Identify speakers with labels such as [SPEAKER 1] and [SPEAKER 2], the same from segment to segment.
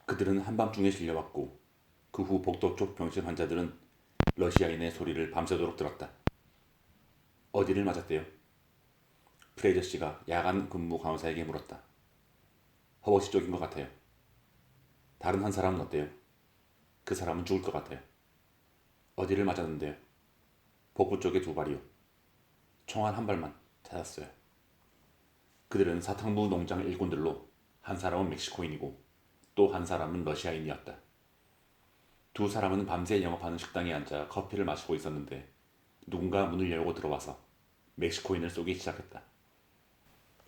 [SPEAKER 1] 그들은 한밤중에 실려왔고 그 후 복도 쪽 병실 환자들은 러시아인의 소리를 밤새도록 들었다. 어디를 맞았대요? 프레이저 씨가 야간 근무 간호사에게 물었다. 허벅지 쪽인 것 같아요. 다른 한 사람은 어때요? 그 사람은 죽을 것 같아요. 어디를 맞았는데요? 복부 쪽에 두 발이요. 총알 한 발만 찾았어요. 그들은 사탕무 농장 일꾼들로 한 사람은 멕시코인이고 또 한 사람은 러시아인이었다. 두 사람은 밤새 영업하는 식당에 앉아 커피를 마시고 있었는데 누군가 문을 열고 들어와서 멕시코인을 쏘기 시작했다.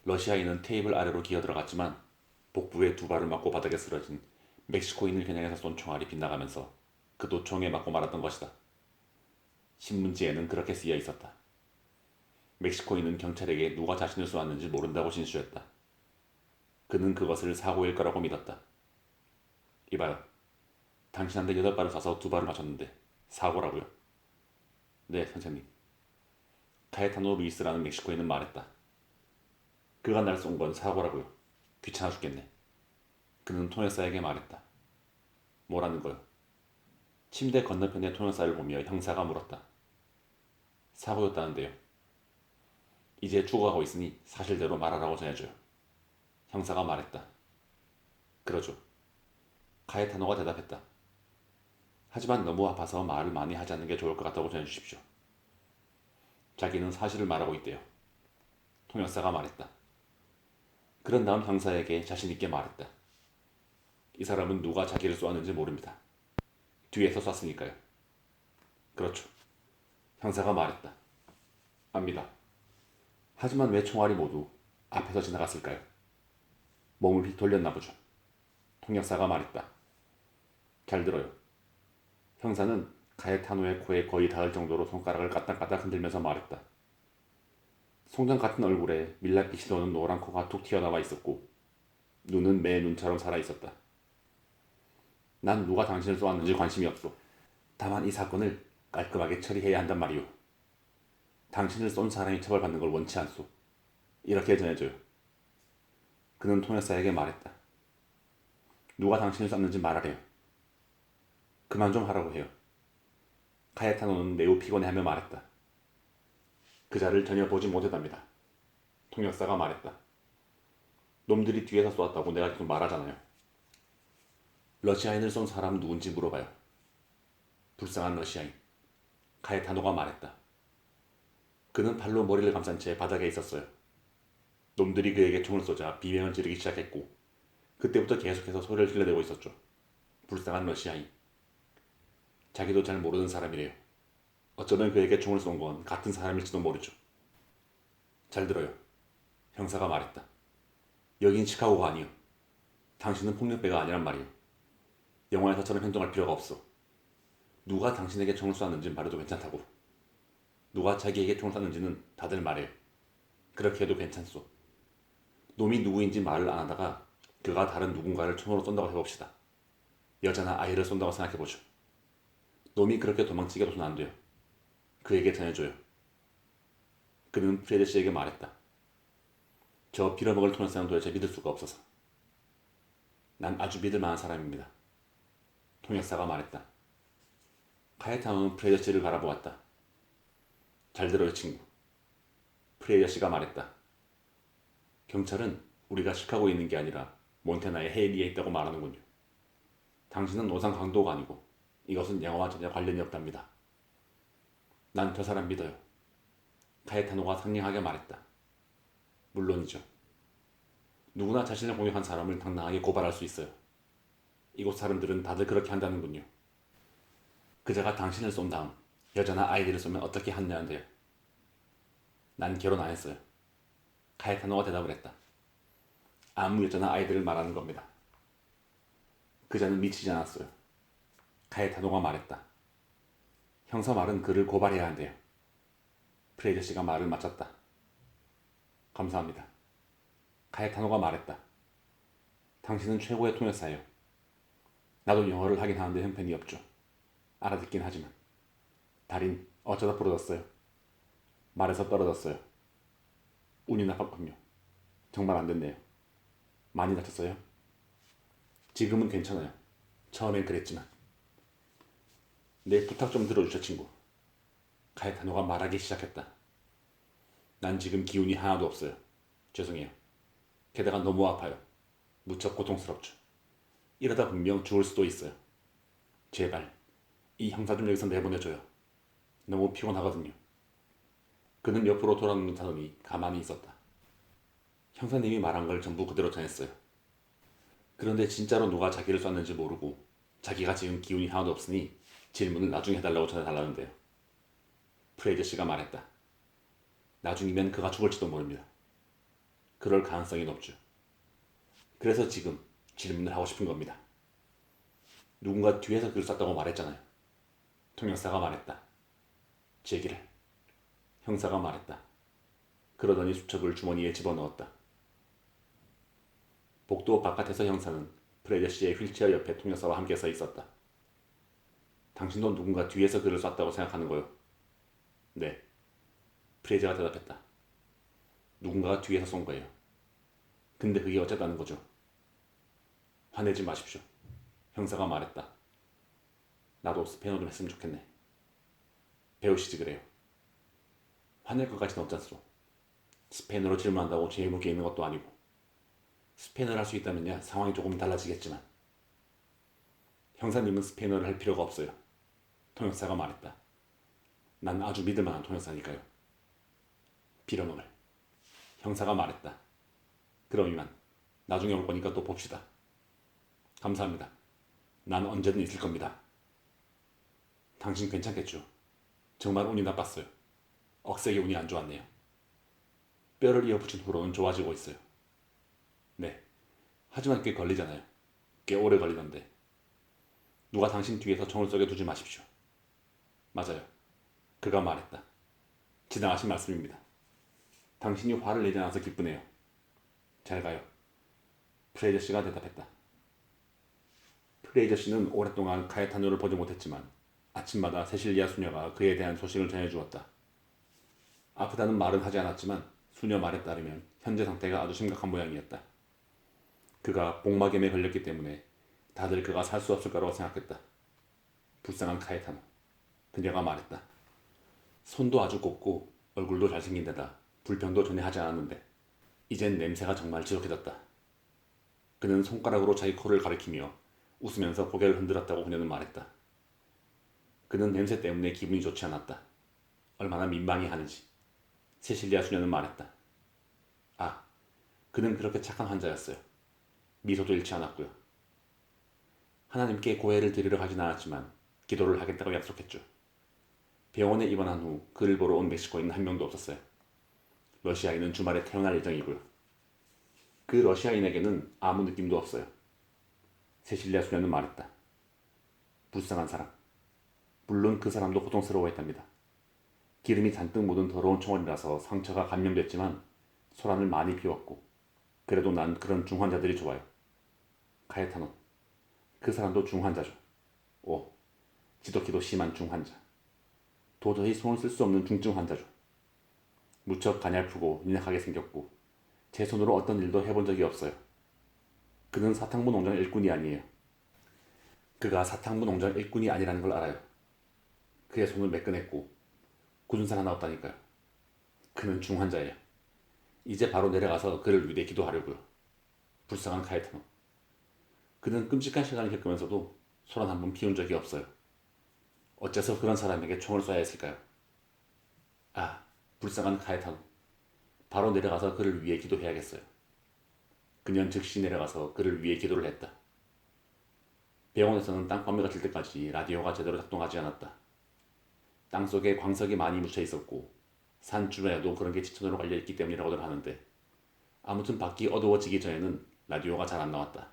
[SPEAKER 1] 러시아인은 테이블 아래로 기어 들어갔지만 복부에 두 발을 맞고 바닥에 쓰러진 멕시코인을 겨냥해서 쏜 총알이 빗나가면서 그도 총에 맞고 말았던 것이다. 신문지에는 그렇게 쓰여 있었다. 멕시코인은 경찰에게 누가 자신을 쏘았는지 모른다고 진술했다. 그는 그것을 사고일 거라고 믿었다. 이봐요. 당신한테 8발을 쏴서 2발을 맞췄는데 사고라고요? 네, 선생님. 카에타노 루이스라는 멕시코인은 말했다. 그가 날 쏜 건 사고라고요. 귀찮아 죽겠네. 그는 통역사에게 말했다. 뭐라는 거요? 침대 건너편의 통역사를 보며 형사가 물었다. 사고였다는데요. 이제 죽어가고 있으니 사실대로 말하라고 전해줘요. 형사가 말했다. 그러죠. 카에타노가 대답했다. 하지만 너무 아파서 말을 많이 하지 않는 게 좋을 것 같다고 전해주십시오. 자기는 사실을 말하고 있대요. 통역사가 말했다. 그런 다음 형사에게 자신있게 말했다. 이 사람은 누가 자기를 쏘았는지 모릅니다. 뒤에서 쐈으니까요. 그렇죠. 형사가 말했다. 압니다. 하지만 왜 총알이 모두 앞에서 지나갔을까요? 몸을 휙 돌렸나 보죠. 통역사가 말했다. 잘 들어요. 형사는 가에타노의 코에 거의 닿을 정도로 손가락을 까딱까딱 흔들면서 말했다. 송장 같은 얼굴에 밀랍빛이 도는 노란 코가 툭 튀어나와 있었고 눈은 매 눈처럼 살아있었다. 난 누가 당신을 쏘았는지 관심이 없소. 다만 이 사건을 깔끔하게 처리해야 한단 말이오. 당신을 쏜 사람이 처벌받는 걸 원치 않소. 이렇게 전해줘요. 그는 통역사에게 말했다. 누가 당신을 쐈는지 말하래요. 그만 좀 하라고 해요. 카에타노는 매우 피곤해하며 말했다. 그자를 전혀 보지 못했답니다. 통역사가 말했다. 놈들이 뒤에서 쏘았다고 내가 계속 말하잖아요. 러시아인을 쏜 사람 누군지 물어봐요. 불쌍한 러시아인. 카에타노가 말했다. 그는 팔로 머리를 감싼 채 바닥에 있었어요. 놈들이 그에게 총을 쏘자 비명을 지르기 시작했고 그때부터 계속해서 소리를 질러대고 있었죠. 불쌍한 러시아인. 자기도 잘 모르는 사람이래요. 어쩌면 그에게 총을 쏜 건 같은 사람일지도 모르죠. 잘 들어요. 형사가 말했다. 여긴 시카고가 아니요. 당신은 폭력배가 아니란 말이요. 영화에서처럼 행동할 필요가 없어. 누가 당신에게 총을 쐈는지 말해도 괜찮다고. 누가 자기에게 총을 쐈는지는 다들 말해요. 그렇게 해도 괜찮소. 놈이 누구인지 말을 안 하다가 그가 다른 누군가를 총으로 쏜다고 해봅시다. 여자나 아이를 쏜다고 생각해보죠. 놈이 그렇게 도망치게 둬서는 안 돼요. 그에게 전해줘요. 그는 프레드 씨에게 말했다. 저 빌어먹을 통역사는 도대체 믿을 수가 없어서. 난 아주 믿을 만한 사람입니다. 통역사가 말했다. 카에타노는 프레드 씨를 바라보았다. 잘 들어요, 친구. 프레드 씨가 말했다. 경찰은 우리가 시카고에 있는 게 아니라 몬테나의 헤일리에 있다고 말하는군요. 당신은 오상 강도가 아니고 이것은 영화와 전혀 관련이 없답니다. 난 저 사람 믿어요. 카에타노가 상냥하게 말했다. 물론이죠. 누구나 자신을 공격한 사람을 당당하게 고발할 수 있어요. 이곳 사람들은 다들 그렇게 한다는군요. 그자가 당신을 쏜 다음 여자나 아이들을 쏘면 어떻게 하느냐는데요. 난 결혼 안 했어요. 카에타노가 대답을 했다. 아무 여자나 아이들을 말하는 겁니다. 그자는 미치지 않았어요. 카에타노가 말했다. 형사 말은 그를 고발해야 한대요. 프레이저 씨가 말을 마쳤다. 감사합니다. 카에타노가 말했다. 당신은 최고의 통역사예요. 나도 영어를 하긴 하는데 형편이 없죠. 알아듣긴 하지만. 달인 어쩌다 부러졌어요. 말에서 떨어졌어요. 운이 나빴군요. 정말 안 됐네요. 많이 다쳤어요? 지금은 괜찮아요. 처음엔 그랬지만. 내 부탁 좀 들어주셔, 친구. 카에타노가 말하기 시작했다. 난 지금 기운이 하나도 없어요. 죄송해요. 게다가 너무 아파요. 무척 고통스럽죠. 이러다 분명 죽을 수도 있어요. 제발 이 형사 좀 여기서 내보내줘요. 너무 피곤하거든요. 그는 옆으로 돌아눕는다더니 가만히 있었다. 형사님이 말한 걸 전부 그대로 전했어요. 그런데 진짜로 누가 자기를 쐈는지 모르고 자기가 지금 기운이 하나도 없으니 질문을 나중에 해달라고 전해달라는데요. 프레이저 씨가 말했다. 나중이면 그가 죽을지도 모릅니다. 그럴 가능성이 높죠. 그래서 지금 질문을 하고 싶은 겁니다. 누군가 뒤에서 그를 쐈다고 말했잖아요. 통역사가 말했다. 제기를. 형사가 말했다. 그러더니 수첩을 주머니에 집어넣었다. 복도 바깥에서 형사는 프레이저 씨의 휠체어 옆에 통역사와 함께 서 있었다. 당신도 누군가 뒤에서 그를 쐈다고 생각하는 거요? 네. 프레이저가 대답했다. 누군가가 뒤에서 쏜 거예요. 근데 그게 어쨌다는 거죠? 화내지 마십시오. 형사가 말했다. 나도 스페인어 좀 했으면 좋겠네. 배우시지 그래요. 화낼 것까지는 없잖소. 스페인어로 질문한다고 죄의 무게 있는 것도 아니고. 스페인어를 할 수 있다면야 상황이 조금 달라지겠지만. 형사님은 스페인어를 할 필요가 없어요. 통역사가 말했다. 난 아주 믿을만한 통역사니까요. 빌어먹을. 형사가 말했다. 그럼 이만 나중에 올 거니까 또 봅시다. 감사합니다. 난 언제든 있을 겁니다. 당신 괜찮겠죠? 정말 운이 나빴어요. 억세게 운이 안 좋았네요. 뼈를 이어붙인 후로는 좋아지고 있어요. 네. 하지만 꽤 걸리잖아요. 꽤 오래 걸리던데. 누가 당신 뒤에서 총을 쏘게 두지 마십시오. 맞아요. 그가 말했다. 지당하신 말씀입니다. 당신이 화를 내지 않아서 기쁘네요. 잘 가요. 프레이저 씨가 대답했다. 프레이저 씨는 오랫동안 카에타노를 보지 못했지만 아침마다 세실리아 수녀가 그에 대한 소식을 전해주었다. 아프다는 말은 하지 않았지만 수녀 말에 따르면 현재 상태가 아주 심각한 모양이었다. 그가 복막염에 걸렸기 때문에 다들 그가 살 수 없을 거라고 생각했다. 불쌍한 카에타노. 그녀가 말했다. 손도 아주 곱고 얼굴도 잘생긴 데다 불평도 전혀 하지 않았는데 이젠 냄새가 정말 지독해졌다. 그는 손가락으로 자기 코를 가리키며 웃으면서 고개를 흔들었다고 그녀는 말했다. 그는 냄새 때문에 기분이 좋지 않았다. 얼마나 민망해 하는지. 세실리아 수녀는 말했다. 아, 그는 그렇게 착한 환자였어요. 미소도 잃지 않았고요. 하나님께 고해를 드리러 가진 않았지만 기도를 하겠다고 약속했죠. 병원에 입원한 후 그를 보러 온 멕시코인은 한 명도 없었어요. 러시아인은 주말에 태어날 예정이고요. 그 러시아인에게는 아무 느낌도 없어요. 세실리아 수녀는 말했다. 불쌍한 사람. 물론 그 사람도 고통스러워했답니다. 기름이 잔뜩 묻은 더러운 총알이라서 상처가 감염됐지만 소란을 많이 피웠고 그래도 난 그런 중환자들이 좋아요. 카에타노. 그 사람도 중환자죠. 오, 지독히도 심한 중환자. 도저히 손을 쓸 수 없는 중증 환자죠. 무척 가냘프고 인약하게 생겼고 제 손으로 어떤 일도 해본 적이 없어요. 그는 사탕무 농장 일꾼이 아니에요. 그가 사탕무 농장 일꾼이 아니라는 걸 알아요. 그의 손을 매끈했고 굳은 살 하나 없다니까요. 그는 중환자예요. 이제 바로 내려가서 그를 위해 기도하려고요. 불쌍한 카에타노. 그는 끔찍한 시간을 겪으면서도 소란 한 번 피운 적이 없어요. 어째서 그런 사람에게 총을 쏴야 했을까요? 아, 불쌍한 카에타노. 바로 내려가서 그를 위해 기도해야겠어요. 그녀는 즉시 내려가서 그를 위해 기도를 했다. 병원에서는 땅바위가 질 때까지 라디오가 제대로 작동하지 않았다. 땅속에 광석이 많이 묻혀 있었고 산 주변에도 그런 게 지천으로 깔려있기 때문이라고들 하는데 아무튼 밖이 어두워지기 전에는 라디오가 잘 안 나왔다.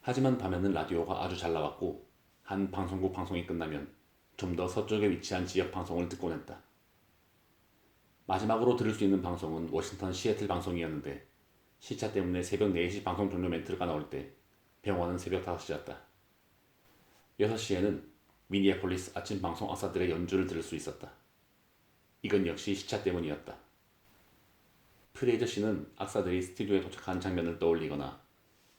[SPEAKER 1] 하지만 밤에는 라디오가 아주 잘 나왔고 한 방송국 방송이 끝나면 좀 더 서쪽에 위치한 지역 방송을 듣곤 했다. 마지막으로 들을 수 있는 방송은 워싱턴 시애틀 방송이었는데 시차 때문에 새벽 4시 방송 종료 멘트가 나올 때 병원은 새벽 5시였다. 6시에는 미니애폴리스 아침 방송 악사들의 연주를 들을 수 있었다. 이건 역시 시차 때문이었다. 프레이저 씨는 악사들이 스튜디오에 도착한 장면을 떠올리거나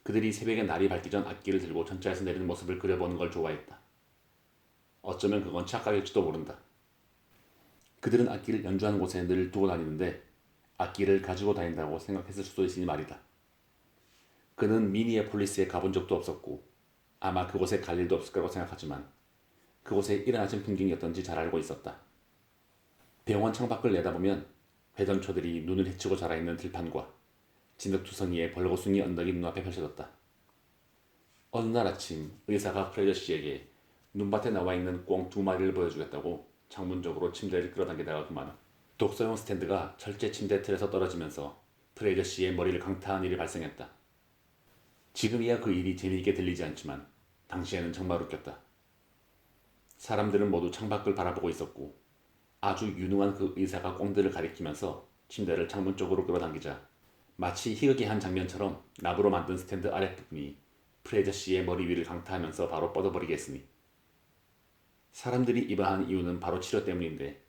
[SPEAKER 1] 그들이 새벽에 날이 밝기 전 악기를 들고 전차에서 내리는 모습을 그려보는 걸 좋아했다. 어쩌면 그건 착각일지도 모른다. 그들은 악기를 연주하는 곳에 늘 두고 다니는데 악기를 가지고 다닌다고 생각했을 수도 있으니 말이다. 그는 미니애폴리스에 가본 적도 없었고 아마 그곳에 갈 일도 없을 거라고 생각하지만 그곳에 일어나진 풍경이 어떤지 잘 알고 있었다. 병원 창밖을 내다보면 회전초들이 눈을 헤치고 자라있는 들판과 진흙투성이의 벌거숭이 언덕이 눈앞에 펼쳐졌다. 어느 날 아침 의사가 프레저 씨에게 눈밭에 나와있는 꿩 2마리를 보여주겠다고 창문 쪽으로 침대를 끌어당기다가 그만 독서용 스탠드가 철제 침대 틀에서 떨어지면서 프레저 씨의 머리를 강타한 일이 발생했다. 지금이야 그 일이 재미있게 들리지 않지만 당시에는 정말 웃겼다. 사람들은 모두 창밖을 바라보고 있었고 아주 유능한 그 의사가 꿩들을 가리키면서 침대를 창문 쪽으로 끌어당기자 마치 희극의 장면처럼 나무로 만든 스탠드 아랫부분이 프레저 씨의 머리 위를 강타하면서 바로 뻗어버리게 했으니 사람들이 이러한 이유는 바로 치료 때문인데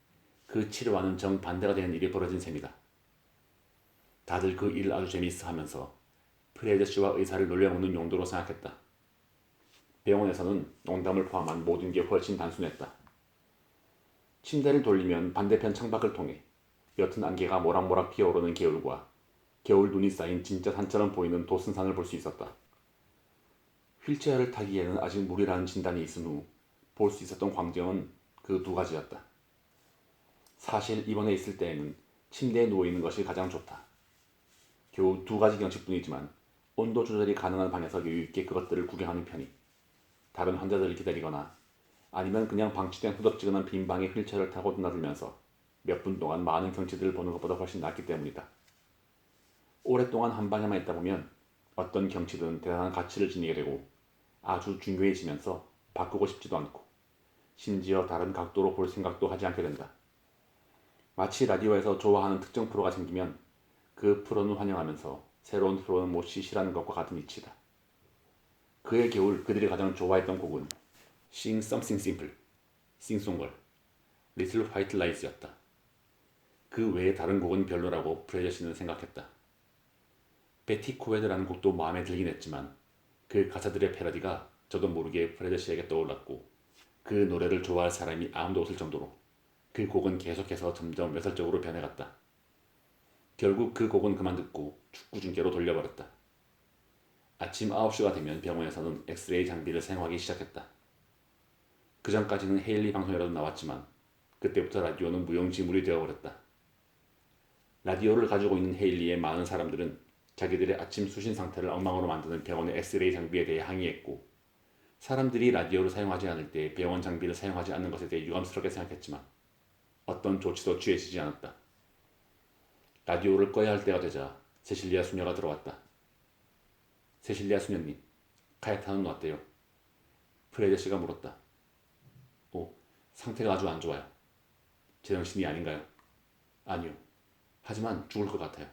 [SPEAKER 1] 그 치료와는 정반대가 되는 일이 벌어진 셈이다. 다들 그 일을 아주 재미있어 하면서 프레저 씨와 의사를 놀려먹는 용도로 생각했다. 병원에서는 농담을 포함한 모든 게 훨씬 단순했다. 침대를 돌리면 반대편 창밖을 통해 옅은 안개가 모락모락 피어오르는 개울과 겨울 눈이 쌓인 진짜 산처럼 보이는 도슨산을 볼 수 있었다. 휠체어를 타기에는 아직 무리라는 진단이 있은 후 볼 수 있었던 광경은 그 두 가지였다. 사실 이번에 있을 때에는 침대에 누워있는 것이 가장 좋다. 겨우 두 가지 경치뿐이지만 온도 조절이 가능한 방에서 여유있게 그것들을 구경하는 편이 다른 환자들을 기다리거나 아니면 그냥 방치된 후덥지근한 빈 방에 휠체어를 타고 드나들면서 몇 분 동안 많은 경치들을 보는 것보다 훨씬 낫기 때문이다. 오랫동안 한 방에만 있다 보면 어떤 경치든 대단한 가치를 지니게 되고 아주 중요해지면서 바꾸고 싶지도 않고 심지어 다른 각도로 볼 생각도 하지 않게 된다. 마치 라디오에서 좋아하는 특정 프로가 생기면 그 프로는 환영하면서 새로운 프로는 몹시 싫어하는 것과 같은 이치다. 그해 겨울 그들이 가장 좋아했던 곡은 Sing Something Simple, 싱송걸, Little White Lies였다. 그 외에 다른 곡은 별로라고 프레저 씨는 생각했다. 베티 코웨드라는 곡도 마음에 들긴 했지만 그 가사들의 패러디가 저도 모르게 프레저 씨에게 떠올랐고 그 노래를 좋아할 사람이 아무도 없을 정도로 그 곡은 계속해서 점점 외설적으로 변해갔다. 결국 그 곡은 그만 듣고 축구 중계로 돌려버렸다. 아침 9시가 되면 병원에서는 엑스레이 장비를 사용하기 시작했다. 그 전까지는 헤일리 방송이라도 나왔지만 그때부터 라디오는 무용지물이 되어버렸다. 라디오를 가지고 있는 헤일리의 많은 사람들은 자기들의 아침 수신 상태를 엉망으로 만드는 병원의 엑스레이 장비에 대해 항의했고 사람들이 라디오를 사용하지 않을 때 병원 장비를 사용하지 않는 것에 대해 유감스럽게 생각했지만 어떤 조치도 취해지지 않았다. 라디오를 꺼야 할 때가 되자 세실리아 수녀가 들어왔다. 세실리아 수녀님, 카에타는 왔대요. 프레저 씨가 물었다. 오, 상태가 아주 안 좋아요. 제정신이 아닌가요? 아니요. 하지만 죽을 것 같아요.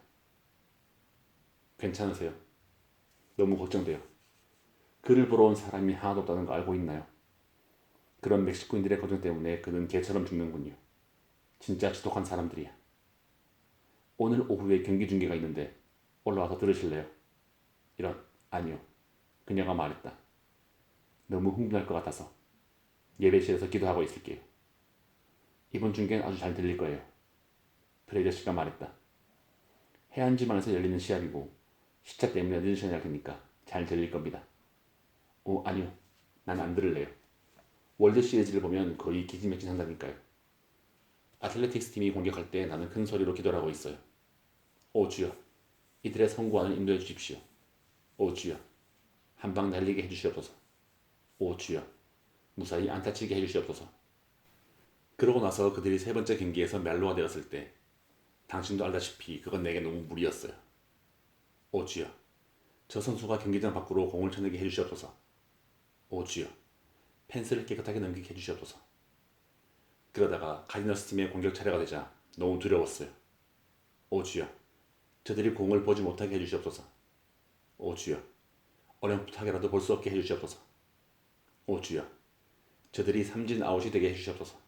[SPEAKER 1] 괜찮으세요? 너무 걱정돼요. 그를 보러 온 사람이 하나도 없다는 거 알고 있나요? 그런 멕시코인들의 걱정 때문에 그는 개처럼 죽는군요. 진짜 지독한 사람들이야. 오늘 오후에 경기 중계가 있는데 올라와서 들으실래요? 이런, 아니요. 그녀가 말했다. 너무 흥분할 것 같아서 예배실에서 기도하고 있을게요. 이번 중계는 아주 잘 들릴 거예요. 프레저 씨가 말했다. 해안지방에서 열리는 시합이고 시차 때문에 늦으셔야 할 테니까 잘 들릴 겁니다. 오, 아니요. 난 안 들을래요. 월드 시리즈를 보면 거의 기진맥진한다니까요. 아틀레틱스 팀이 공격할 때 나는 큰 소리로 기도를 하고 있어요. 오 주여, 이들의 성구안을 인도해 주십시오. 오 주여, 한 방 날리게 해주시옵소서. 오 주여, 무사히 안타치게 해주시옵소서. 그러고 나서 그들이 세 번째 경기에서 멜로가 되었을 때 당신도 알다시피 그건 내게 너무 무리였어요. 오 주여, 저 선수가 경기장 밖으로 공을 쳐내게 해주시옵소서. 오 주여, 펜스를 깨끗하게 넘기게 해주시옵소서. 그러다가 카디너스 팀의 공격 차례가 되자 너무 두려웠어요. 오 주여, 저들이 공을 보지 못하게 해주시옵소서. 오 주여, 어렴풋하게라도 볼 수 없게 해주시옵소서. 오 주여, 저들이 삼진 아웃이 되게 해주시옵소서.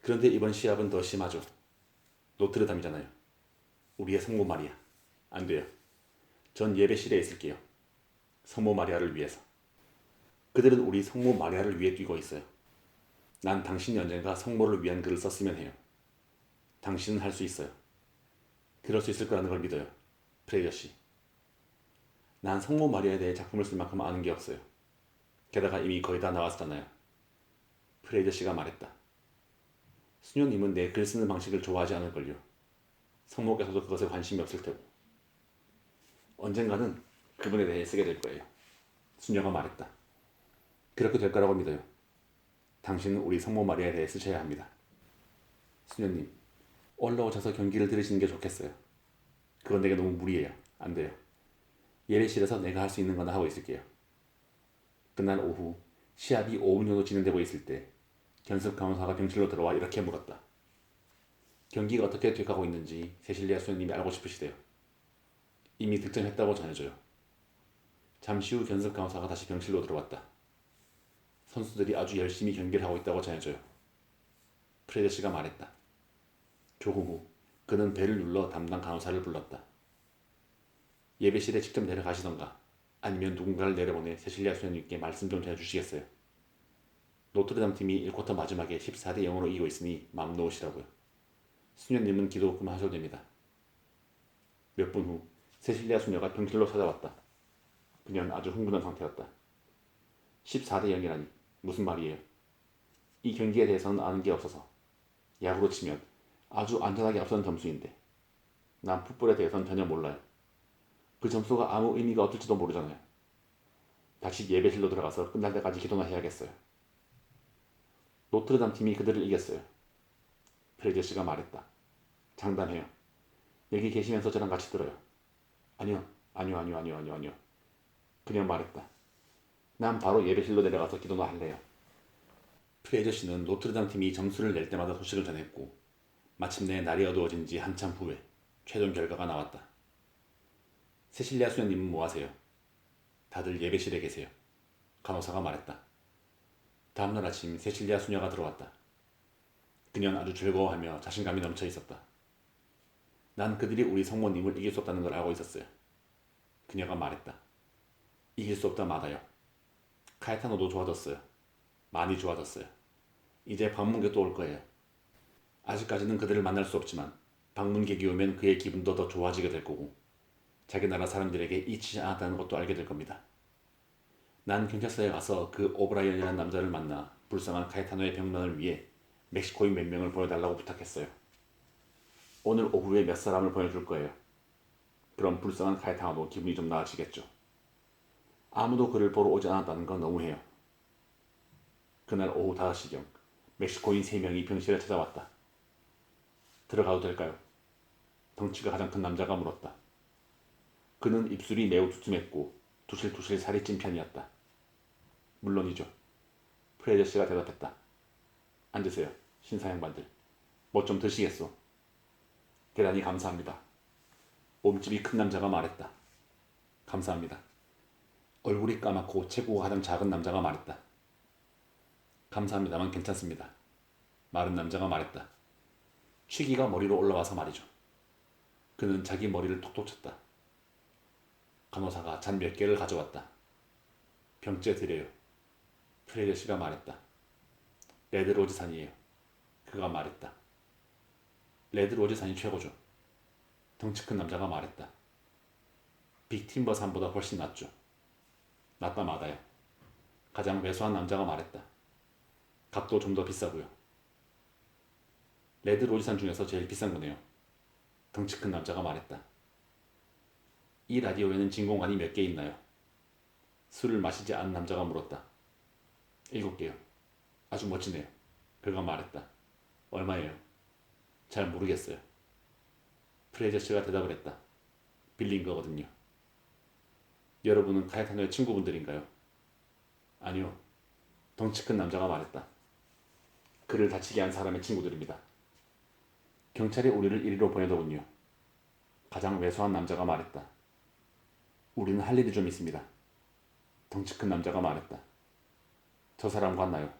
[SPEAKER 1] 그런데 이번 시합은 더 심하죠. 노트르담이잖아요. 우리의 성공 말이야. 안 돼요. 전 예배실에 있을게요. 성모 마리아를 위해서. 그들은 우리 성모 마리아를 위해 뛰고 있어요. 난 당신이 언젠가 성모를 위한 글을 썼으면 해요. 당신은 할 수 있어요. 그럴 수 있을 거라는 걸 믿어요. 프레이저 씨. 난 성모 마리아에 대해 작품을 쓸 만큼 아는 게 없어요. 게다가 이미 거의 다 나왔었잖아요. 프레이저 씨가 말했다. 수녀님은 내 글 쓰는 방식을 좋아하지 않을걸요. 성모께서도 그것에 관심이 없을 테고. 언젠가는 그분에 대해 쓰게 될 거예요. 수녀가 말했다. 그렇게 될 거라고 믿어요. 당신은 우리 성모 마리아에 대해 쓰셔야 합니다. 수녀님, 올라오셔서 경기를 들으시는 게 좋겠어요. 그건 내게 너무 무리예요. 안 돼요. 예배실에서 내가 할 수 있는 거나 하고 있을게요. 그날 오후 시합이 5분 정도 진행되고 있을 때 견습 간호사가 병실로 들어와 이렇게 물었다. 경기가 어떻게 돼가고 있는지 세실리아 수녀님이 알고 싶으시대요. 이미 득점했다고 전해줘요. 잠시 후 견습 간호사가 다시 병실로 들어왔다. 선수들이 아주 열심히 경기를 하고 있다고 전해줘요. 프레드 씨가 말했다. 조금 후 그는 벨을 눌러 담당 간호사를 불렀다. 예배실에 직접 내려가시던가 아니면 누군가를 내려보내 세실리아 수녀님께 말씀 좀 전해주시겠어요. 노트르담 팀이 1쿼터 마지막에 14대 0으로 이기고 있으니 마음 놓으시라고요. 수녀님은 기도 그만하셔도 됩니다. 몇 분 후 세실리아 수녀가 병실로 찾아왔다. 그녀는 아주 흥분한 상태였다. 14대 0이라니 무슨 말이에요? 이 경기에 대해서는 아는 게 없어서 야구로 치면 아주 안전하게 앞서는 점수인데 난 풋볼에 대해서는 전혀 몰라요. 그 점수가 아무 의미가 없을지도 모르잖아요. 다시 예배실로 들어가서 끝날 때까지 기도나 해야겠어요. 노트르담 팀이 그들을 이겼어요. 프레이저 씨가 말했다. 장담해요. 여기 계시면서 저랑 같이 들어요. 아니요. 그녀 말했다. 난 바로 예배실로 내려가서 기도나 할래요. 프레이저 씨는 노트르담 팀이 점수를 낼 때마다 소식을 전했고 마침내 날이 어두워진 지 한참 후에 최종 결과가 나왔다. 세실리아 수녀님은 뭐하세요? 다들 예배실에 계세요. 간호사가 말했다. 다음날 아침 세실리아 수녀가 들어왔다. 그녀는 아주 즐거워하며 자신감이 넘쳐 있었다. 난 그들이 우리 성모님을 이길 수 없다는 걸 알고 있었어요. 그녀가 말했다. 이길 수 없다 맞아요. 카에타노도 좋아졌어요. 많이 좋아졌어요. 이제 방문객도 올 거예요. 아직까지는 그들을 만날 수 없지만 방문객이 오면 그의 기분도 더 좋아지게 될 거고 자기 나라 사람들에게 잊히지 않았다는 것도 알게 될 겁니다. 난 경찰서에 가서 그 오브라이언이라는 남자를 만나 불쌍한 카에타노의 병난을 위해 멕시코인 몇 명을 보내달라고 부탁했어요. 오늘 오후에 몇 사람을 보내줄 거예요. 그럼 불쌍한 카에타노도 기분이 좀 나아지겠죠. 아무도 그를 보러 오지 않았다는 건 너무해요. 그날 오후 5시경 멕시코인 3명이 병실에 찾아왔다. 들어가도 될까요? 덩치가 가장 큰 남자가 물었다. 그는 입술이 매우 두툼했고 두실두실 살이 찐 편이었다. 물론이죠. 프레이저 씨가 대답했다. 앉으세요. 신사 양반들. 뭐 좀 드시겠소? 대단히 감사합니다. 몸집이 큰 남자가 말했다. 감사합니다. 얼굴이 까맣고 체구가 가장 작은 남자가 말했다. 감사합니다만 괜찮습니다. 마른 남자가 말했다. 취기가 머리로 올라와서 말이죠. 그는 자기 머리를 톡톡 쳤다. 간호사가 잔 몇 개를 가져왔다. 병째 드려요. 프레이저 씨가 말했다. 레드로즈산이에요. 그가 말했다. 레드로즈산이 최고죠. 덩치 큰 남자가 말했다. 빅팀버산보다 훨씬 낫죠. 낫다 마다요. 가장 왜소한 남자가 말했다. 값도 좀 더 비싸고요. 레드로즈산 중에서 제일 비싼 거네요. 덩치 큰 남자가 말했다. 이 라디오에는 진공관이 몇 개 있나요? 술을 마시지 않은 남자가 물었다. 7개요. 아주 멋지네요. 그가 말했다. 얼마예요? 잘 모르겠어요. 프레이저 씨가 대답을 했다. 빌린 거거든요. 여러분은 카에타노의 친구분들인가요? 아니요. 덩치 큰 남자가 말했다. 그를 다치게 한 사람의 친구들입니다. 경찰이 우리를 이리로 보내더군요. 가장 왜소한 남자가 말했다. 우리는 할 일이 좀 있습니다. 덩치 큰 남자가 말했다. 저 사람 같나요?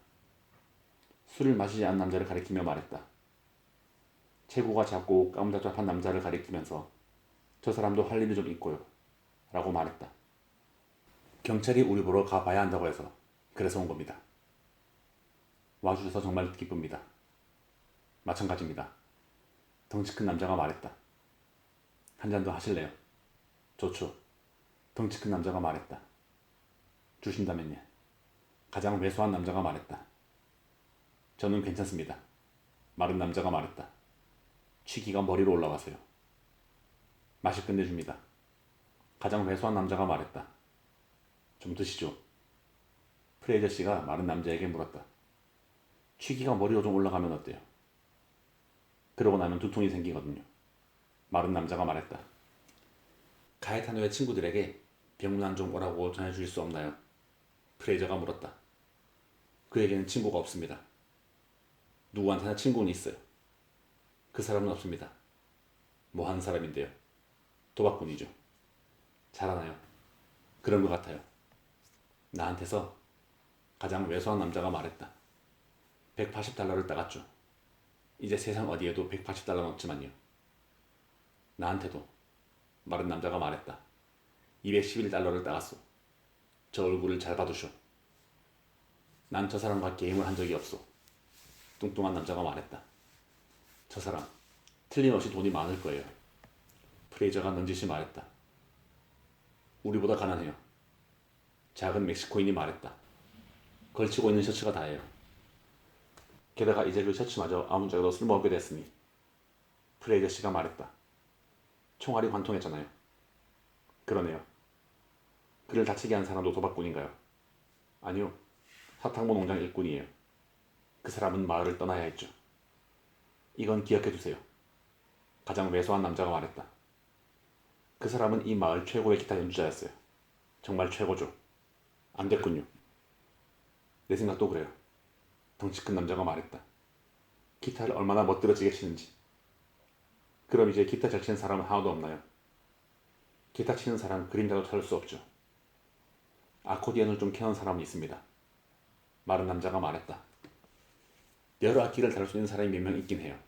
[SPEAKER 1] 술을 마시지 않은 남자를 가리키며 말했다. 체구가 작고 까무잡잡한 남자를 가리키면서 저 사람도 할 일이 좀 있고요. 라고 말했다. 경찰이 우리 보러 가봐야 한다고 해서 그래서 온 겁니다. 와주셔서 정말 기쁩니다. 마찬가지입니다. 덩치 큰 남자가 말했다. 한 잔 더 하실래요? 좋죠. 덩치 큰 남자가 말했다. 주신다면요. 가장 왜소한 남자가 말했다. 저는 괜찮습니다. 마른 남자가 말했다. 취기가 머리로 올라와서요. 맛이 끝내줍니다. 가장 왜소한 남자가 말했다. 좀 드시죠. 프레이저 씨가 마른 남자에게 물었다. 취기가 머리로 좀 올라가면 어때요? 그러고 나면 두통이 생기거든요. 마른 남자가 말했다. 가에타노의 친구들에게 병문안 좀 오라고 전해줄 수 없나요? 프레이저가 물었다. 그에게는 친구가 없습니다. 누구한테나 친구는 있어요. 그 사람은 없습니다. 뭐 하는 사람인데요? 도박꾼이죠. 잘하나요? 그런 것 같아요. 나한테서 가장 왜소한 남자가 말했다. 180달러를 따갔죠. 이제 세상 어디에도 180달러는 없지만요. 나한테도 마른 남자가 말했다. 211달러를 따갔어. 저 얼굴을 잘 봐두쇼. 난 저 사람과 게임을 한 적이 없어. 뚱뚱한 남자가 말했다. 저 사람 틀림없이 돈이 많을 거예요. 프레이저가 넌지시 말했다. 우리보다 가난해요. 작은 멕시코인이 말했다. 걸치고 있는 셔츠가 다예요. 게다가 이제 그 셔츠마저 아무짝에도 쓸모없게 됐으니. 프레이저 씨가 말했다. 총알이 관통했잖아요. 그러네요. 그를 다치게 한 사람도 도박꾼인가요? 아니요. 사탕모 농장 일꾼이에요. 그 사람은 마을을 떠나야 했죠. 이건 기억해 두세요. 가장 왜소한 남자가 말했다. 그 사람은 이 마을 최고의 기타 연주자였어요. 정말 최고죠. 안 됐군요. 내 생각도 그래요. 덩치 큰 남자가 말했다. 기타를 얼마나 멋들어지게 치는지. 그럼 이제 기타 잘 치는 사람은 하나도 없나요? 기타 치는 사람 그림자도 찾을 수 없죠. 아코디언을 좀 캐는 사람은 있습니다. 마른 남자가 말했다. 여러 악기를 다룰 수 있는 사람이 몇 명 있긴 해요.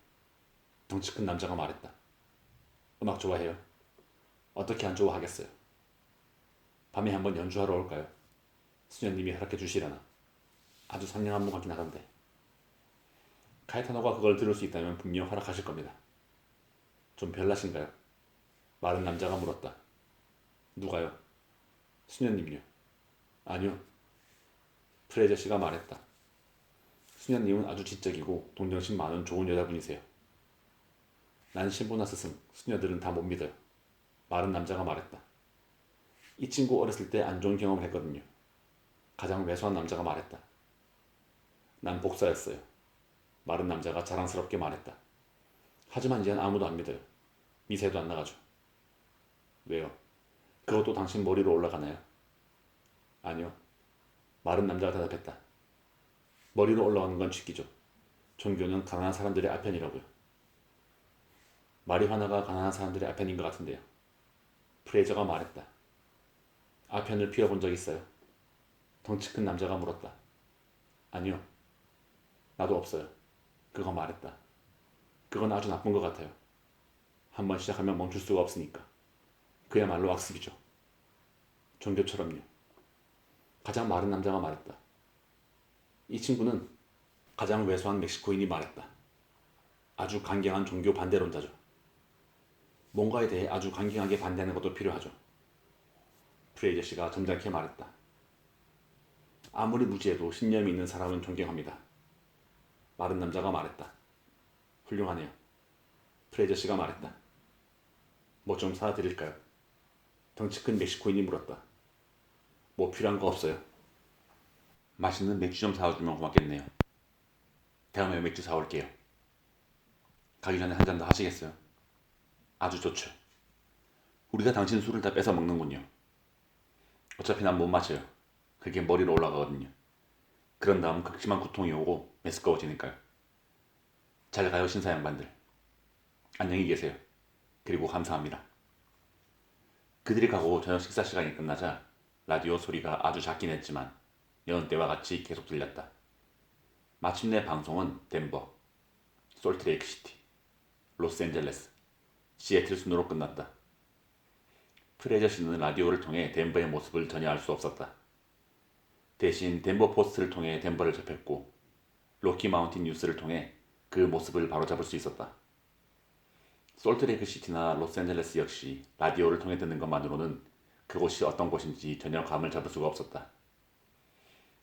[SPEAKER 1] 덩치 큰 남자가 말했다. 음악 좋아해요? 어떻게 안 좋아하겠어요? 밤에 한번 연주하러 올까요? 수녀님이 허락해 주시려나? 아주 상냥한 분 같긴 하던데. 카에타노가 그걸 들을 수 있다면 분명 허락하실 겁니다. 좀 별나신가요? 마른 남자가 물었다. 누가요? 수녀님이요. 아니요. 프레이저 씨가 말했다. 수녀님은 아주 지적이고 동정심 많은 좋은 여자분이세요. 난 신부나 스승, 수녀들은 다 못 믿어요. 마른 남자가 말했다. 이 친구 어렸을 때 안 좋은 경험을 했거든요. 가장 왜소한 남자가 말했다. 난 복사였어요. 마른 남자가 자랑스럽게 말했다. 하지만 이젠 아무도 안 믿어요. 미세도 안 나가죠. 왜요? 그것도 당신 머리로 올라가나요? 아니요. 마른 남자가 대답했다. 머리로 올라가는 건 취기죠. 종교는 가난한 사람들의 아편이라고요. 마리화나가 가난한 사람들의 아편인 것 같은데요. 프레이저가 말했다. 아편을 피워본 적 있어요? 덩치 큰 남자가 물었다. 아니요. 나도 없어요. 그거 말했다. 그건 아주 나쁜 것 같아요. 한번 시작하면 멈출 수가 없으니까. 그야말로 악습이죠. 종교처럼요. 가장 마른 남자가 말했다. 이 친구는 가장 왜소한 멕시코인이 말했다. 아주 강경한 종교 반대론자죠. 뭔가에 대해 아주 강경하게 반대하는 것도 필요하죠. 프레이저 씨가 점잖게 말했다. 아무리 무지해도 신념이 있는 사람은 존경합니다. 마른 남자가 말했다. 훌륭하네요. 프레이저 씨가 말했다. 뭐 좀 사다 드릴까요? 덩치 큰 멕시코인이 물었다. 뭐 필요한 거 없어요. 맛있는 맥주 좀 사와주면 고맙겠네요. 다음에 맥주 사올게요. 가기 전에 한 잔 더 하시겠어요? 아주 좋죠. 우리가 당신 술을 다 뺏어 먹는군요. 어차피 난 못 마셔요. 그게 머리로 올라가거든요. 그런 다음 극심한 고통이 오고 메스꺼워지니까요. 잘 가요 신사 양반들. 안녕히 계세요. 그리고 감사합니다. 그들이 가고 저녁 식사 시간이 끝나자 라디오 소리가 아주 작긴 했지만 여느 때와 같이 계속 들렸다. 마침내 방송은 덴버, 솔트레이크시티, 로스앤젤레스, 시애틀 순으로 끝났다. 프레저 씨는 라디오를 통해 덴버의 모습을 전혀 알 수 없었다. 대신 덴버 포스트를 통해 덴버를 접했고 로키 마운틴 뉴스를 통해 그 모습을 바로잡을 수 있었다. 솔트레이크 시티나 로스앤젤레스 역시 라디오를 통해 듣는 것만으로는 그곳이 어떤 곳인지 전혀 감을 잡을 수가 없었다.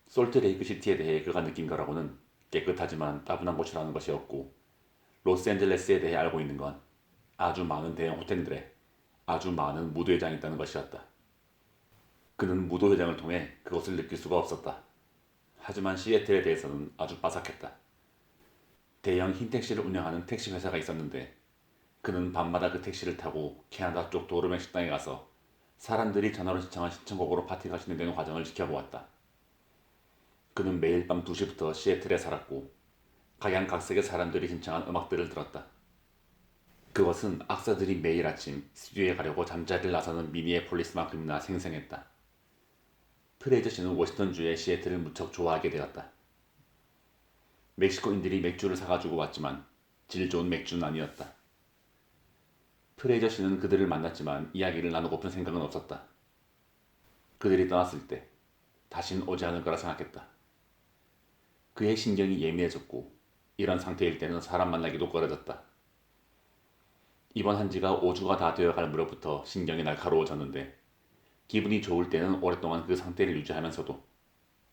[SPEAKER 1] 솔트레이크 시티에 대해 그가 느낀 거라고는 깨끗하지만 따분한 곳이라는 것이었고, 로스앤젤레스에 대해 알고 있는 건 아주 많은 대형 호텔들에 아주 많은 무도회장이 있다는 것이었다. 그는 무도회장을 통해 그것을 느낄 수가 없었다. 하지만 시애틀에 대해서는 아주 빠삭했다. 대형 흰 택시를 운영하는 택시 회사가 있었는데 그는 밤마다 그 택시를 타고 캐나다 쪽 도르맥 식당에 가서 사람들이 전화로 신청한 신청곡으로 파티가 진행되는 과정을 지켜보았다. 그는 매일 밤 2시부터 시애틀에 살았고 각양각색의 사람들이 신청한 음악들을 들었다. 그것은 악사들이 매일 아침 스튜디오에 가려고 잠자리를 나서는 미니애폴리스만큼이나 생생했다. 프레이저 씨는 워싱턴주의 시애틀을 무척 좋아하게 되었다. 멕시코인들이 맥주를 사가지고 왔지만 질 좋은 맥주는 아니었다. 프레이저 씨는 그들을 만났지만 이야기를 나누고픈 생각은 없었다. 그들이 떠났을 때 다신 오지 않을 거라 생각했다. 그의 신경이 예민해졌고 이런 상태일 때는 사람 만나기도 꺼려졌다. 입원한 지가 5주가 다 되어갈 무렵부터 신경이 날카로워졌는데 기분이 좋을 때는 오랫동안 그 상태를 유지하면서도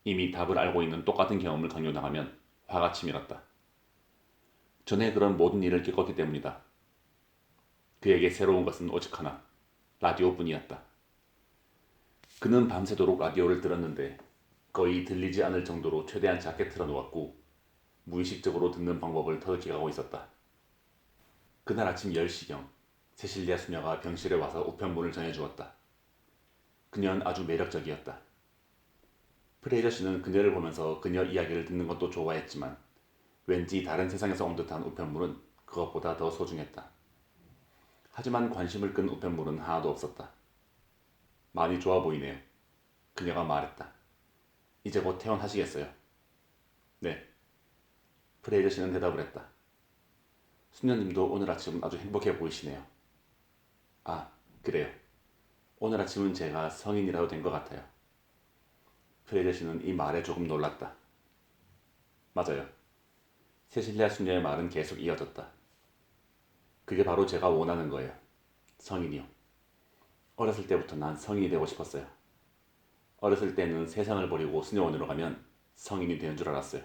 [SPEAKER 1] 이미 답을 알고 있는 똑같은 경험을 강요당하면 화가 치밀었다. 전에 그런 모든 일을 겪었기 때문이다. 그에게 새로운 것은 오직 하나, 라디오뿐이었다. 그는 밤새도록 라디오를 들었는데 거의 들리지 않을 정도로 최대한 작게 틀어놓았고 무의식적으로 듣는 방법을 터득해가고 있었다. 그날 아침 10시경 세실리아 수녀가 병실에 와서 우편물을 전해주었다. 그녀는 아주 매력적이었다. 프레이저 씨는 그녀를 보면서 그녀 이야기를 듣는 것도 좋아했지만 왠지 다른 세상에서 온 듯한 우편물은 그것보다 더 소중했다. 하지만 관심을 끈 우편물은 하나도 없었다. 많이 좋아 보이네요. 그녀가 말했다. 이제 곧 퇴원하시겠어요? 네. 프레이저 씨는 대답을 했다. 수녀님도 오늘 아침은 아주 행복해 보이시네요. 아, 그래요. 오늘 아침은 제가 성인이라도 된 것 같아요. 프레이저 씨는 이 말에 조금 놀랐다. 맞아요. 세실리아 수녀의 말은 계속 이어졌다. 그게 바로 제가 원하는 거예요. 성인이요. 어렸을 때부터 난 성인이 되고 싶었어요. 어렸을 때는 세상을 버리고 수녀원으로 가면 성인이 되는 줄 알았어요.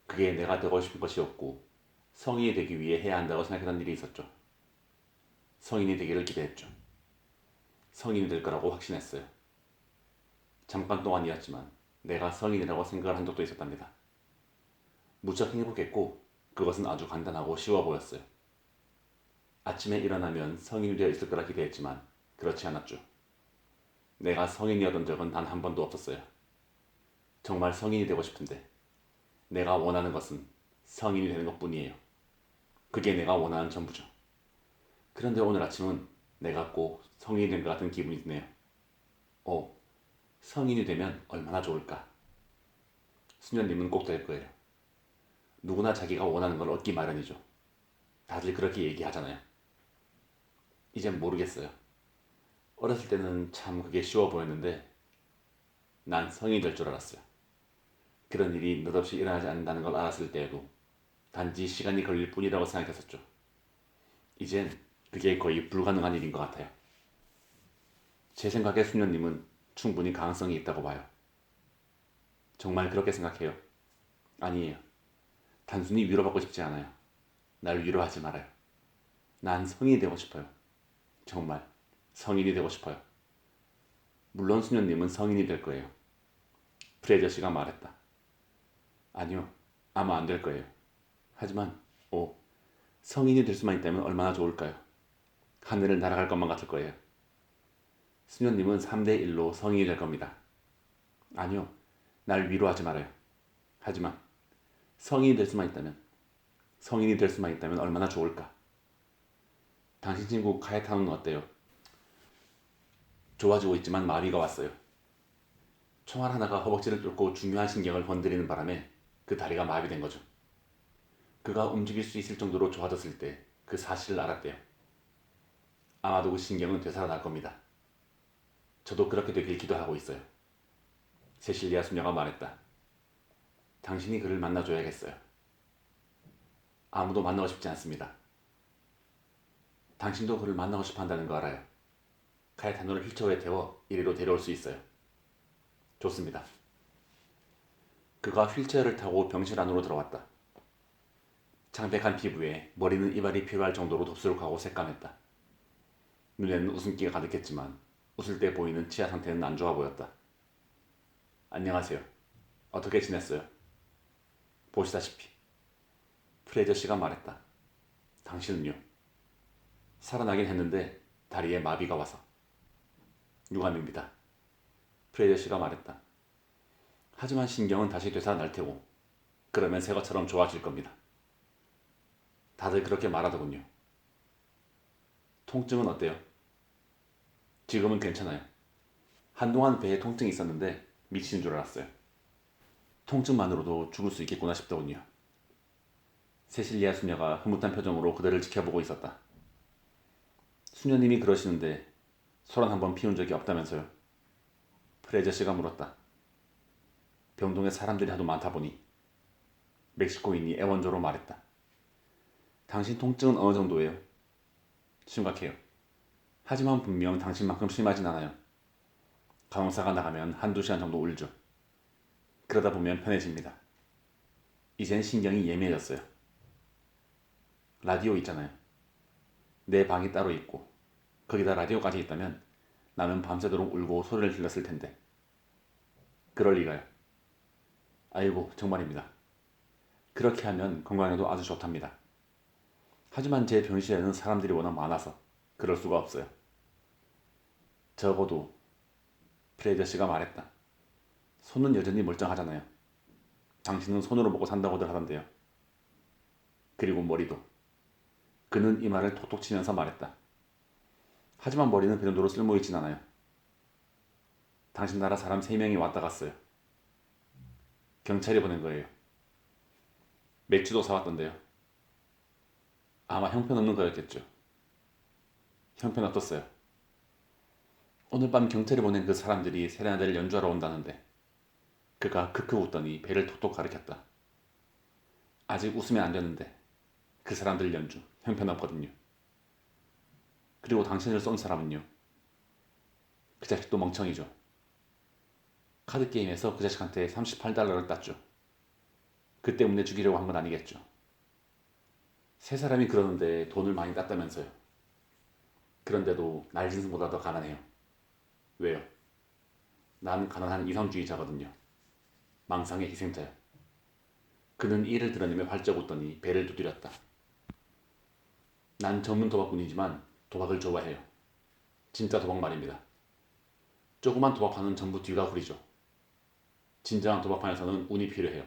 [SPEAKER 1] 그게 내가 되고 싶은 것이었고 성인이 되기 위해 해야 한다고 생각했던 일이 있었죠. 성인이 되기를 기대했죠. 성인이 될 거라고 확신했어요. 잠깐 동안이었지만 내가 성인이라고 생각을 한 적도 있었답니다. 무척 행복했고 그것은 아주 간단하고 쉬워 보였어요. 아침에 일어나면 성인이 되어 있을 거라 기대했지만 그렇지 않았죠. 내가 성인이었던 적은 단 한 번도 없었어요. 정말 성인이 되고 싶은데 내가 원하는 것은 성인이 되는 것뿐이에요. 그게 내가 원하는 전부죠. 그런데 오늘 아침은 내가 꼭 성인이 된 것 같은 기분이 드네요. 성인이 되면 얼마나 좋을까. 수녀님은 꼭 될 거예요. 누구나 자기가 원하는 걸 얻기 마련이죠. 다들 그렇게 얘기하잖아요. 이젠 모르겠어요. 어렸을 때는 참 그게 쉬워 보였는데 난 성인이 될 줄 알았어요. 그런 일이 느닷없이 일어나지 않는다는 걸 알았을 때에도 단지 시간이 걸릴 뿐이라고 생각했었죠. 이젠 그게 거의 불가능한 일인 것 같아요. 제 생각에 수녀님은 충분히 가능성이 있다고 봐요. 정말 그렇게 생각해요? 아니에요. 단순히 위로받고 싶지 않아요. 날 위로하지 말아요. 난 성인이 되고 싶어요. 정말 성인이 되고 싶어요. 물론 수녀님은 성인이 될 거예요. 프레이저 씨가 말했다. 아니요. 아마 안 될 거예요. 하지만 성인이 될 수만 있다면 얼마나 좋을까요? 하늘을 날아갈 것만 같을 거예요. 수녀님은 3대1로 성인이 될 겁니다. 아니요. 날 위로하지 말아요. 하지만 성인이 될 수만 있다면 얼마나 좋을까? 당신 친구 카에타노는 어때요? 좋아지고 있지만 마비가 왔어요. 총알 하나가 허벅지를 뚫고 중요한 신경을 건드리는 바람에 그 다리가 마비된 거죠. 그가 움직일 수 있을 정도로 좋아졌을 때 그 사실을 알았대요. 아마도 그 신경은 되살아날 겁니다. 저도 그렇게 되길 기도하고 있어요. 세실리아 수녀가 말했다. 당신이 그를 만나줘야겠어요. 아무도 만나고 싶지 않습니다. 당신도 그를 만나고 싶어 한다는 거 알아요. 카에타노를 휠체어에 태워 이리로 데려올 수 있어요. 좋습니다. 그가 휠체어를 타고 병실 안으로 들어왔다. 창백한 피부에 머리는 이발이 필요할 정도로 덥수룩하고 새까맸다. 눈에는 웃음기가 가득했지만 웃을 때 보이는 치아 상태는 안 좋아 보였다. 안녕하세요. 어떻게 지냈어요? 보시다시피 프레이저 씨가 말했다. 당신은요? 살아나긴 했는데 다리에 마비가 와서. 유감입니다. 프레이저 씨가 말했다. 하지만 신경은 다시 되살아날 테고 그러면 새 것처럼 좋아질 겁니다. 다들 그렇게 말하더군요. 통증은 어때요? 지금은 괜찮아요. 한동안 배에 통증이 있었는데 미치는 줄 알았어요. 통증만으로도 죽을 수 있겠구나 싶더군요. 세실리아 수녀가 흐뭇한 표정으로 그들을 지켜보고 있었다. 수녀님이 그러시는데 소란 한번 피운 적이 없다면서요? 프레저 씨가 물었다. 병동에 사람들이 하도 많다 보니. 멕시코인이 애원조로 말했다. 당신 통증은 어느 정도예요? 심각해요. 하지만 분명 당신만큼 심하진 않아요. 간호사가 나가면 한두 시간 정도 울죠. 그러다 보면 편해집니다. 이젠 신경이 예민해졌어요. 라디오 있잖아요. 내 방이 따로 있고 거기다 라디오까지 있다면 나는 밤새도록 울고 소리를 질렀을 텐데. 그럴 리가요. 아이고 정말입니다. 그렇게 하면 건강에도 아주 좋답니다. 하지만 제 병실에는 사람들이 워낙 많아서 그럴 수가 없어요. 적어도 프레이저 씨가 말했다. 손은 여전히 멀쩡하잖아요. 당신은 손으로 먹고 산다고들 하던데요. 그리고 머리도. 그는 이 말을 톡톡 치면서 말했다. 하지만 머리는 그 정도로 쓸모있진 않아요. 당신 나라 사람 3명이 왔다 갔어요. 경찰이 보낸 거예요. 맥주도 사왔던데요. 아마 형편없는 거였겠죠. 형편없었어요. 오늘 밤 경찰이 보낸 그 사람들이 세레나데를 연주하러 온다는데 그가 크크 웃더니 배를 톡톡 가리켰다. 아직 웃으면 안 되는데 그 사람들 연주 형편없거든요. 그리고 당신을 쏜 사람은요. 그 자식도 멍청이죠. 카드게임에서 그 자식한테 $38를 땄죠. 그 때문에 죽이려고 한 건 아니겠죠. 세 사람이 그러는데 돈을 많이 땄다면서요. 그런데도 날짐승보다 더 가난해요. 왜요? 난 가난한 이성주의자거든요. 망상의 희생자요. 그는 이를 드러내며 활짝 웃더니 배를 두드렸다. 난 전문 도박꾼이지만 도박을 좋아해요. 진짜 도박 말입니다. 조그만 도박판은 전부 뒤가 구리죠. 진정한 도박판에서는 운이 필요해요.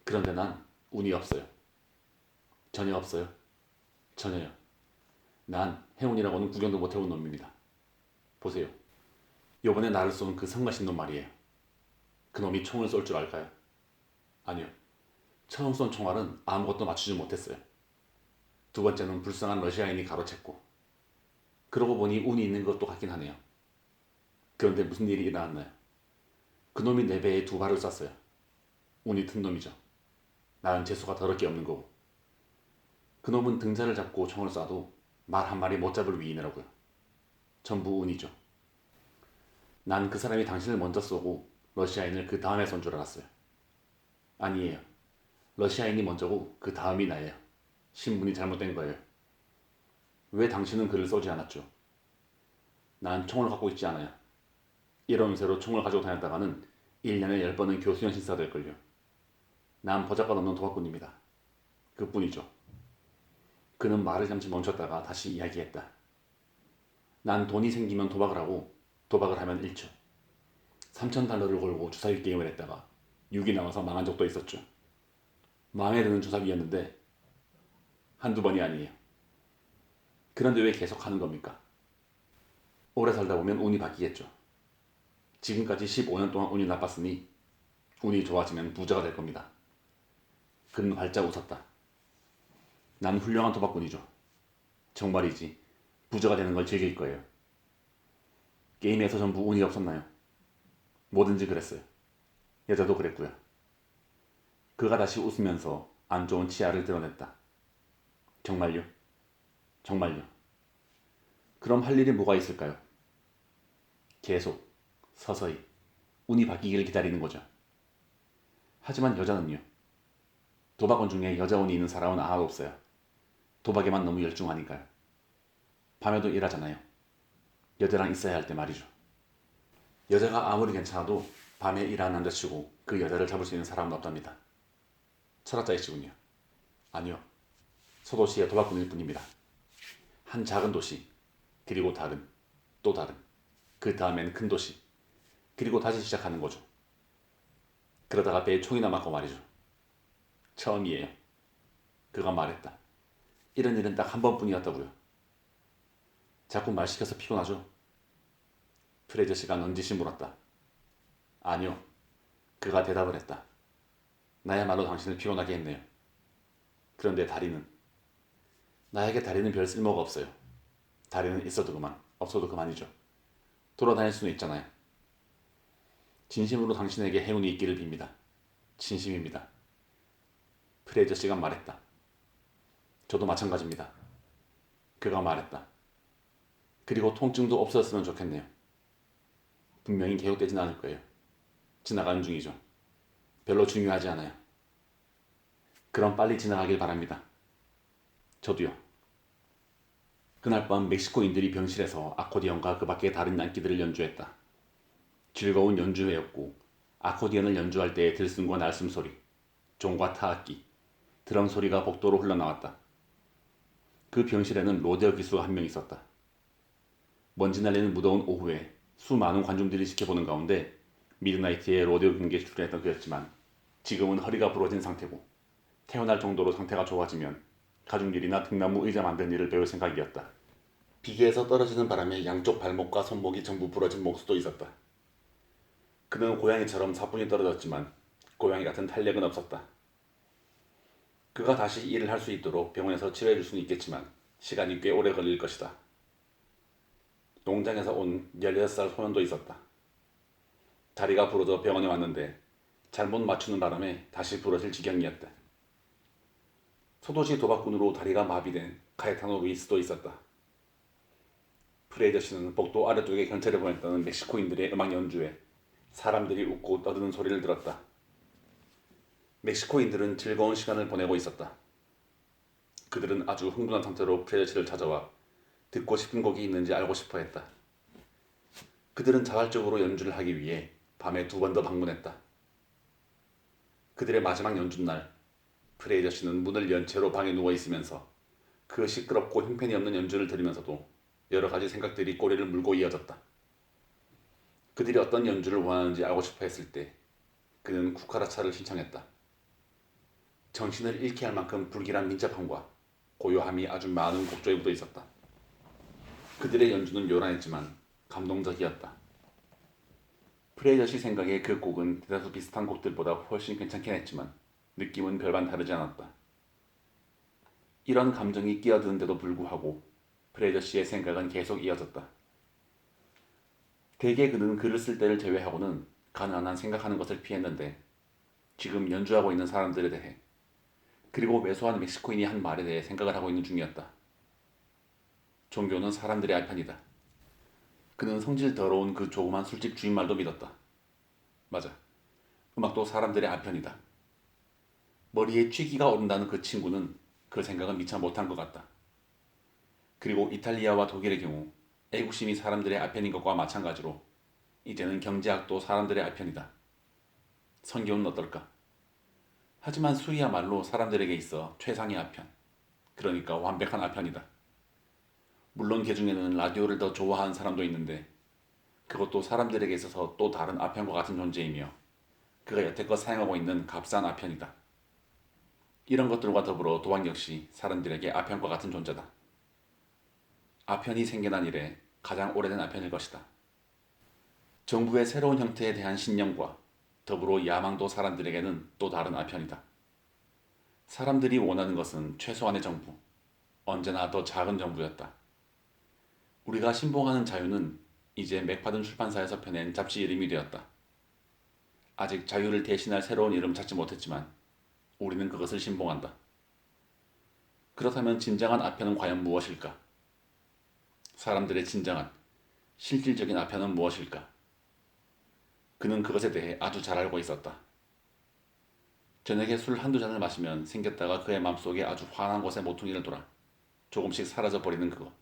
[SPEAKER 1] 그런데 난 운이 없어요. 전혀 없어요. 전혀요. 난 행운이라고는 구경도 못 해본 놈입니다. 보세요. 요번에 나를 쏜 그 성가신 놈 말이에요. 그 놈이 총을 쏠 줄 알까요? 아니요. 처음 쏜 총알은 아무것도 맞추지 못했어요. 두 번째는 불쌍한 러시아인이 가로챘고 그러고 보니 운이 있는 것도 같긴 하네요. 그런데 무슨 일이 일어났나요? 그놈이 내 배에 2발을 쐈어요. 운이 튼 놈이죠. 나는 재수가 더럽게 없는 거고. 그놈은 등자를 잡고 총을 쏴도 말 한 마리 못 잡을 위인이라고요. 전부 운이죠. 난 그 사람이 당신을 먼저 쏘고 러시아인을 그 다음에 쏜 줄 알았어요. 아니에요. 러시아인이 먼저고 그 다음이 나예요. 신분이 잘못된 거예요. 왜 당신은 그를 쏘지 않았죠? 난 총을 갖고 있지 않아요. 이런 새로 총을 가지고 다녔다가는 1년에 10번은 교수형 신사가 될걸요. 난 보잘것 없는 도박꾼입니다. 그뿐이죠. 그는 말을 잠시 멈췄다가 다시 이야기했다. 난 돈이 생기면 도박을 하고 도박을 하면 1초. $3,000를 걸고 주사위 게임을 했다가 6이 나와서 망한 적도 있었죠. 마음에 드는 주사위였는데 한두 번이 아니에요. 그런데 왜 계속 하는 겁니까? 오래 살다 보면 운이 바뀌겠죠. 지금까지 15년 동안 운이 나빴으니 운이 좋아지면 부자가 될 겁니다. 그는 활짝 웃었다. 난 훌륭한 도박꾼이죠. 정말이지 부자가 되는 걸 즐길 거예요. 게임에서 전부 운이 없었나요? 뭐든지 그랬어요. 여자도 그랬고요. 그가 다시 웃으면서 안 좋은 치아를 드러냈다. 정말요? 정말요. 그럼 할 일이 뭐가 있을까요? 계속, 서서히, 운이 바뀌기를 기다리는 거죠. 하지만 여자는요? 도박원 중에 여자 운이 있는 사람은 하나도 없어요. 도박에만 너무 열중하니까요. 밤에도 일하잖아요. 여자랑 있어야 할 때 말이죠. 여자가 아무리 괜찮아도 밤에 일하는 남자치고 그 여자를 잡을 수 있는 사람은 없답니다. 철학자이시군요. 아니요. 소도시의 도박꾼일 뿐입니다. 한 작은 도시, 그리고 다른, 또 다른, 그 다음엔 큰 도시, 그리고 다시 시작하는 거죠. 그러다가 배에 총이나 맞고 말이죠. 처음이에요. 그가 말했다. 이런 일은 딱 한 번뿐이었다고요. 자꾸 말 시켜서 피곤하죠? 프레이저 씨가 넌지시 물었다. 아니요. 그가 대답을 했다. 나야말로 당신을 피곤하게 했네요. 그런데 다리는? 나에게 다리는 별 쓸모가 없어요. 다리는 있어도 그만, 없어도 그만이죠. 돌아다닐 수는 있잖아요. 진심으로 당신에게 행운이 있기를 빕니다. 진심입니다. 프레이저 씨가 말했다. 저도 마찬가지입니다. 그가 말했다. 그리고 통증도 없었으면 좋겠네요. 분명히 계속되진 않을 거예요. 지나가는 중이죠. 별로 중요하지 않아요. 그럼 빨리 지나가길 바랍니다. 저도요. 그날 밤 멕시코인들이 병실에서 아코디언과 그 밖의 다른 양키들을 연주했다. 즐거운 연주회였고 아코디언을 연주할 때의 들숨과 날숨 소리, 종과 타악기, 드럼 소리가 복도로 흘러나왔다. 그 병실에는 로데오 기수가 한 명 있었다. 먼지 날리는 무더운 오후에 수많은 관중들이 지켜보는 가운데 미드나이트에 로데오 경기에 출연했던 그였지만 지금은 허리가 부러진 상태고 태어날 정도로 상태가 좋아지면 가죽일이나 등나무 의자 만드는 일을 배울 생각이었다. 비계에서 떨어지는 바람에 양쪽 발목과 손목이 전부 부러진 목수도 있었다. 그는 고양이처럼 사뿐히 떨어졌지만 고양이 같은 탄력은 없었다. 그가 다시 일을 할 수 있도록 병원에서 치료해 줄 수는 있겠지만 시간이 꽤 오래 걸릴 것이다. 농장에서 온 16살 소년도 있었다. 다리가 부러져 병원에 왔는데 잘못 맞추는 바람에 다시 부러질 지경이었다. 소도시 도박꾼으로 다리가 마비된 카에타노 루이스도 있었다. 프레이저 씨는 복도 아래쪽에 경찰을 보냈다는 멕시코인들의 음악 연주에 사람들이 웃고 떠드는 소리를 들었다. 멕시코인들은 즐거운 시간을 보내고 있었다. 그들은 아주 흥분한 상태로 프레이저 씨를 찾아와 듣고 싶은 곡이 있는지 알고 싶어 했다. 그들은 자발적으로 연주를 하기 위해 밤에 2번 더 방문했다. 그들의 마지막 연주날, 프레이저 씨는 문을 연 채로 방에 누워 있으면서 그 시끄럽고 형편이 없는 연주를 들으면서도 여러 가지 생각들이 꼬리를 물고 이어졌다. 그들이 어떤 연주를 원하는지 알고 싶어 했을 때 그는 쿠카라차를 신청했다. 정신을 잃게 할 만큼 불길한 민첩함과 고요함이 아주 많은 곡조에 묻어 있었다. 그들의 연주는 요란했지만 감동적이었다. 프레이저 씨 생각에 그 곡은 대다수 비슷한 곡들보다 훨씬 괜찮긴 했지만 느낌은 별반 다르지 않았다. 이런 감정이 끼어드는데도 불구하고 프레이저 씨의 생각은 계속 이어졌다. 대개 그는 글을 쓸 때를 제외하고는 가능한 생각하는 것을 피했는데 지금 연주하고 있는 사람들에 대해 그리고 왜소한 멕시코인이 한 말에 대해 생각을 하고 있는 중이었다. 종교는 사람들의 알편이다. 그는 성질 더러운 그 조그만 술집 주인 말도 믿었다. 맞아. 음악도 사람들의 알편이다. 머리에 취기가 오른다는 그 친구는 그 생각은 미처 못한 것 같다. 그리고 이탈리아와 독일의 경우 애국심이 사람들의 알편인 것과 마찬가지로 이제는 경제학도 사람들의 알편이다. 선교는 어떨까? 하지만 수이야말로 사람들에게 있어 최상의 알편, 그러니까 완벽한 알편이다. 물론 그 중에는 라디오를 더 좋아하는 사람도 있는데 그것도 사람들에게 있어서 또 다른 아편과 같은 존재이며 그가 여태껏 사용하고 있는 값싼 아편이다. 이런 것들과 더불어 도박 역시 사람들에게 아편과 같은 존재다. 아편이 생겨난 이래 가장 오래된 아편일 것이다. 정부의 새로운 형태에 대한 신념과 더불어 야망도 사람들에게는 또 다른 아편이다. 사람들이 원하는 것은 최소한의 정부, 언제나 더 작은 정부였다. 우리가 신봉하는 자유는 이제 맥파든 출판사에서 펴낸 잡지 이름이 되었다. 아직 자유를 대신할 새로운 이름 찾지 못했지만 우리는 그것을 신봉한다. 그렇다면 진정한 아편은 과연 무엇일까? 사람들의 진정한, 실질적인 아편은 무엇일까? 그는 그것에 대해 아주 잘 알고 있었다. 저녁에 술 한두 잔을 마시면 생겼다가 그의 맘속에 아주 환한 곳에 모퉁이를 돌아 조금씩 사라져버리는 그것.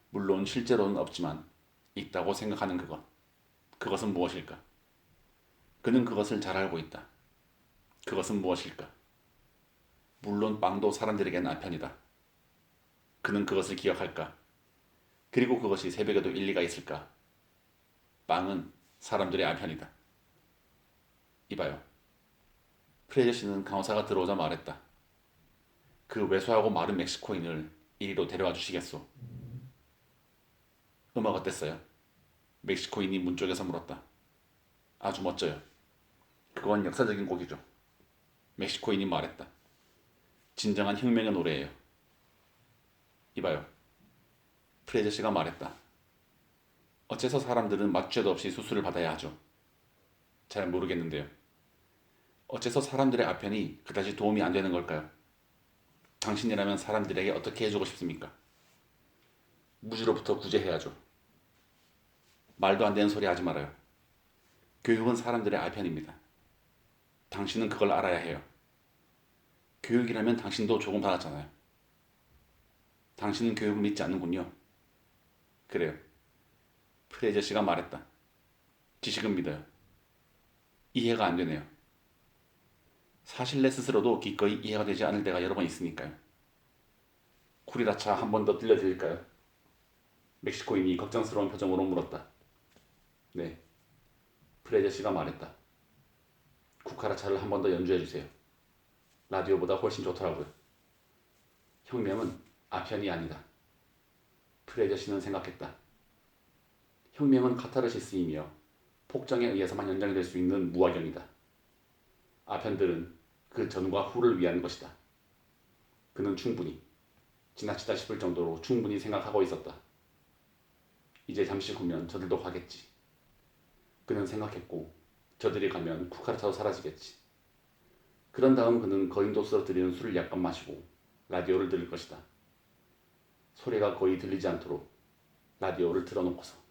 [SPEAKER 1] 물론 실제로는 없지만 있다고 생각하는 그것. 그것은 무엇일까? 그는 그것을 잘 알고 있다. 그것은 무엇일까? 물론 빵도 사람들에게는 아편이다. 그는 그것을 기억할까? 그리고 그것이 새벽에도 일리가 있을까? 빵은 사람들의 아편이다. 이봐요. 프레저 씨는 간호사가 들어오자 말했다. 그 왜소하고 마른 멕시코인을 이리로 데려와 주시겠소? 음악 어땠어요? 멕시코인이 문 쪽에서 물었다. 아주 멋져요. 그건 역사적인 곡이죠. 멕시코인이 말했다. 진정한 혁명의 노래예요. 이봐요. 프레저 씨가 말했다. 어째서 사람들은 맞죄도 없이 수술을 받아야 하죠? 잘 모르겠는데요. 어째서 사람들의 아편이 그다지 도움이 안 되는 걸까요? 당신이라면 사람들에게 어떻게 해주고 싶습니까? 무지로부터 구제해야죠. 말도 안 되는 소리 하지 말아요. 교육은 사람들의 아편입니다. 당신은 그걸 알아야 해요. 교육이라면 당신도 조금 받았잖아요. 당신은 교육을 믿지 않는군요. 그래요. 프레이저 씨가 말했다. 지식은 믿어요. 이해가 안 되네요. 사실 내 스스로도 기꺼이 이해가 되지 않을 때가 여러 번 있으니까요. 쿠리라차 한 번 더 들려드릴까요? 멕시코인이 걱정스러운 표정으로 물었다. 네. 프레이저 씨가 말했다. 쿠카라차를 한 번 더 연주해 주세요. 라디오보다 훨씬 좋더라고요. 혁명은 아편이 아니다. 프레이저 씨는 생각했다. 혁명은 카타르시스이며 폭정에 의해서만 연장될 수 있는 무화경이다. 아편들은 그 전과 후를 위한 것이다. 그는 충분히, 지나치다 싶을 정도로 충분히 생각하고 있었다. 이제 잠시 후면 저들도 가겠지. 그는 생각했고 저들이 가면 쿠카르차도 사라지겠지. 그런 다음 그는 거인도 쓰러뜨리는 술을 약간 마시고 라디오를 들을 것이다. 소리가 거의 들리지 않도록 라디오를 틀어놓고서.